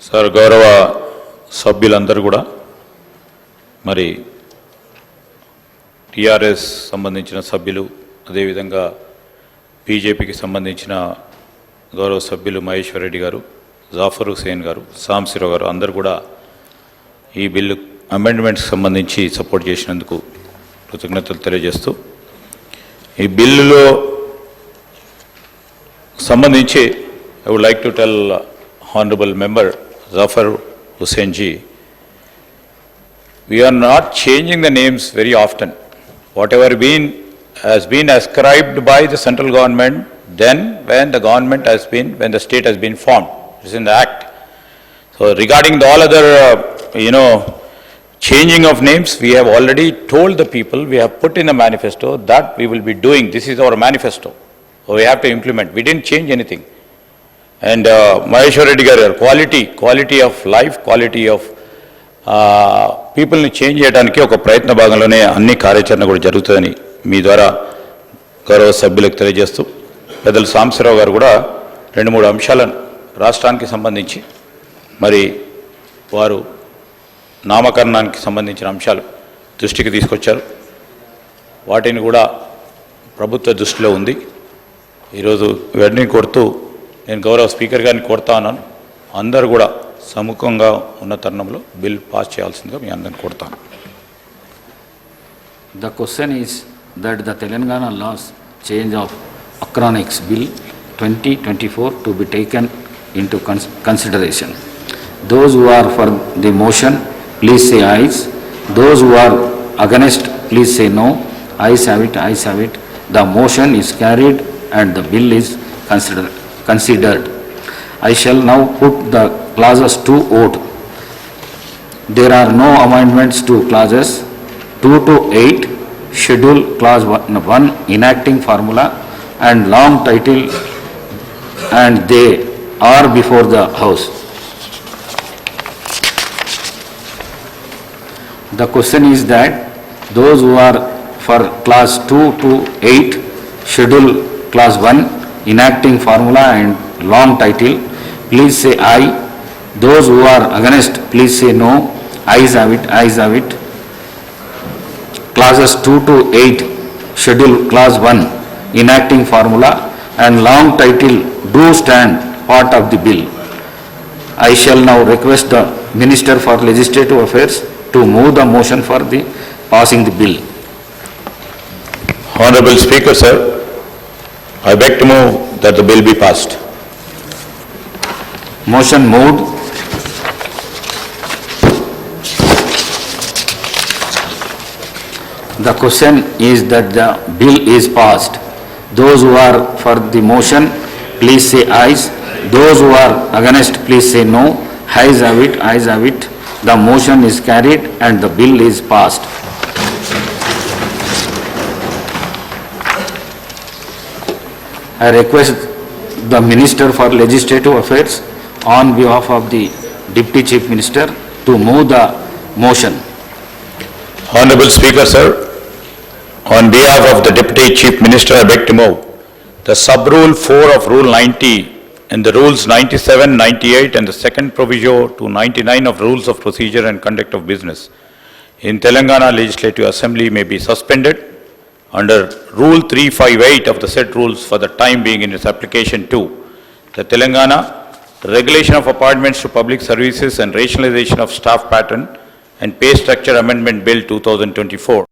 Sir గౌరవ సభ్యులందరూ కూడా మరి టిఆర్ఎస్ సంబంధించిన సభ్యులు అదేవిధంగా బీజేపీకి సంబంధించిన గౌరవ సభ్యులు మహేశ్వర్ రెడ్డి గారు, జాఫర్ హుసేన్ గారు, సాంశిరావు గారు అందరూ కూడా ఈ బిల్లు అమెండ్మెంట్స్కి సంబంధించి సపోర్ట్ చేసినందుకు కృతజ్ఞతలు తెలియజేస్తూ ఈ బిల్లులో సంబంధించి I would like to tell Honorable Member Zafar Hussain ji, we are not changing the names very often. Whatever has been ascribed by the central government, then when the state has been formed, it is in the act. So regarding all other, changing of names, we have already told the people, we have put in a manifesto that we will be doing. This is our manifesto. So we have to implement. We didn't change anything. And Maheshwar Reddy garu quality of life, quality of people ni change cheyadaniki oka prayatna bhaganlone anni karyacharana kuda jarugutadani mee dwara gaurav sabhyulaku teliyjestu pedalu Samsirao garu kuda rendu moodu amshaలను రాష్ట్రానికి సంబంధించి మరి వారు నామకరణానికి సంబంధించిన అంశాలు దృష్టికి తీసుకొచ్చారు. వాటిని కూడా ప్రభుత్వ దృష్టిలో ఉంది. ఈరోజు ఇవన్నీ కోరుతూ నేను గౌరవ స్పీకర్ గారిని కోరుతా ఉన్నాను, అందరూ కూడా సముఖంగా ఉన్న తరుణంలో బిల్ పాస్ చేయాల్సిందిగా మీ అందరిని కోరుతాను. The question is that the Telangana laws change of acronics bill 2024 to be taken into consideration. Those who are for the motion, please say ayes. Those who are against, please say no. Ayes have it, ayes have it. The motion is carried and the bill is considered. I shall now put the clauses to vote. There are no amendments to clauses 2 to 8, schedule clause 1 enacting formula and long title, and they are before the House. The question is that those who are for clause 2 to 8, schedule clause 1 enacting formula and long title, please say aye. Those who are against, please say no. Ayes have it, ayes have it. Clauses 2 to 8, schedule clause 1 enacting formula and long title do stand part of the bill. I shall now request the Minister for Legislative Affairs to move the motion for the passing the bill. Honorable Speaker, sir, I beg to move that the bill be passed. Motion moved. The question is that the bill is passed. Those who are for the motion, please say ayes. Those who are against, please say no. Ayes have it, ayes have it. The motion is carried and the bill is passed. I request the Minister for Legislative Affairs on behalf of the Deputy Chief Minister to move the motion. Honorable Speaker, sir, on behalf of the Deputy Chief Minister, I beg to move the sub-rule 4 of Rule 90 and the Rules 97, 98 and the second proviso to 99 of Rules of Procedure and Conduct of Business in Telangana Legislative Assembly may be suspended under Rule 358 of the said rules for the time being in its application to the Telangana Regulation of Appointments to Public Services and Rationalization of Staff Pattern and Pay Structure Amendment Bill 2024.